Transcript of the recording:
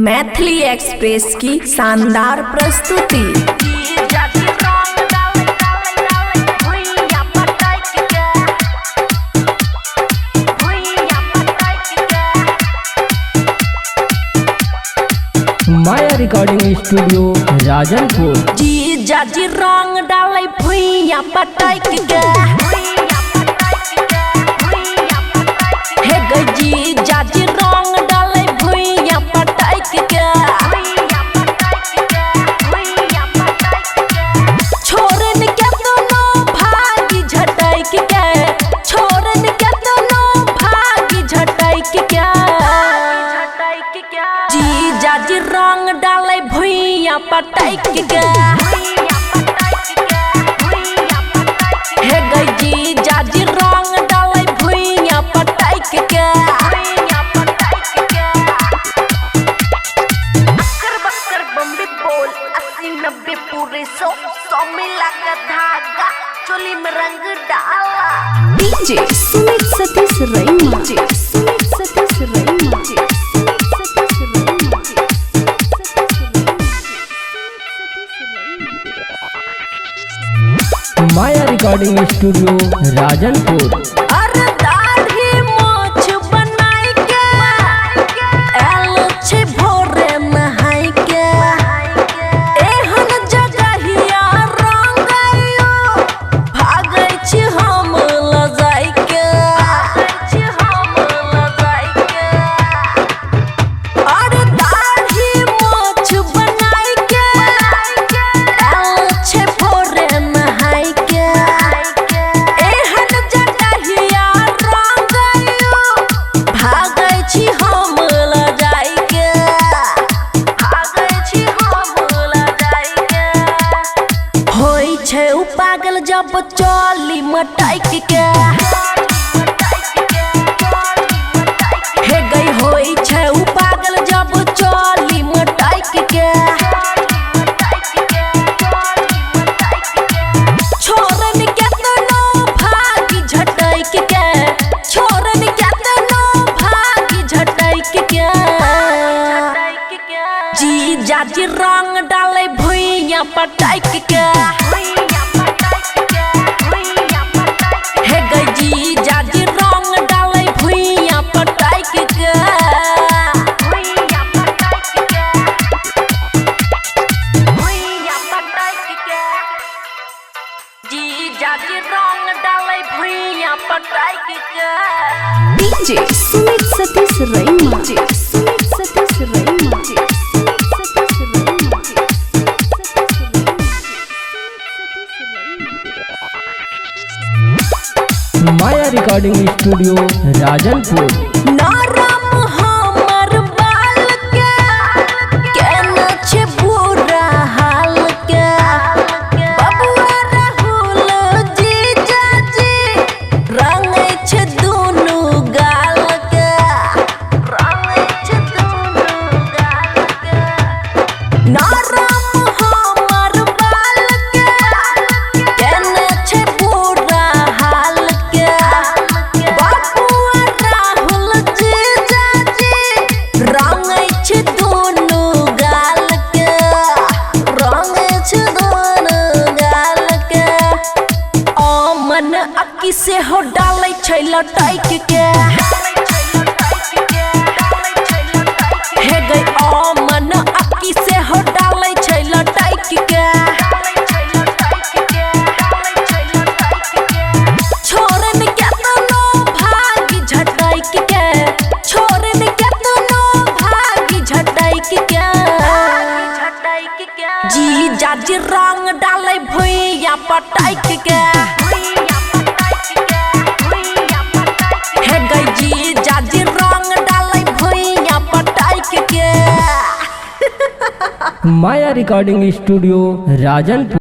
Maithili express की शानदार प्रस्तुति। माया रिकॉर्डिंग स्टूडियो राजनपुर। जी जाजी रंग डाले भुइया पटाई के हे गजी जाजी रंग डाले भुइया पटाई के छोरन के दोनों भागी झटाई के छोरन के दोनों भागी झटाई के जी जाजी रंग डाले भुइया पटाई के हे गजी जाजी रंग डाले भुइया पटाई के बक्कर बम्बी बोल 80-90 पूरे 100 मिला का धागा चोली में रंग डाला। डीजे सुमित सतीश रैमा सुमित सतीश रैमा माया रिकॉर्डिंग स्टूडियो राजनपुर। अरे दाढ़ी मोछ बनाई के एल छे भोरे नहाई के एहन जगहिया रंगाइयो भागै छी हम लजाई के अरे दाढ़ी मोछ बनाई के एल छे भोरे नहाई के एहन जगहिया रंगाइयो भागै छी हम लजाई के होई छै उ पागल जब चली मटाई के हे गई होई छै उ पागल जब चली मटाई के छोरन के दोनों भागी झटाई के छोरन के दोनों भागी झटाई के जी जाजी रंग डाले भुइया पटाई के हे गजी जाजी रंग डाले भुइया पटाई के जी जाजी रंग डाले भुइया पटाई के डीजे सुमित सतीश रैमा सुमित सतीश रैमा माया रिकॉर्डिंग स्टूडियो राजनपुर। नरम हमर बाल के केना छे बुरा हाल के बबुआ राहुल जीजा जी रंगै छे दुनु गाल के नरम हमर बाल के केना छे बुरा हाल के बबुआ राहुल जीजा जी रंगै छे दुनु गाल के मन अक्की से हो डालै छै लटाई के हे गई मन अक्की से हो डालै छै लटाई के छोरन के दोनों भागी झटाई के छोरन के दोनों भागी झटाई के जी जाजी रंग डाले भुइया पटाई के हे गई जी जाजी रंग डाले भुइया पटाई के माया रिकॉर्डिंग स्टूडियो राजनपुर।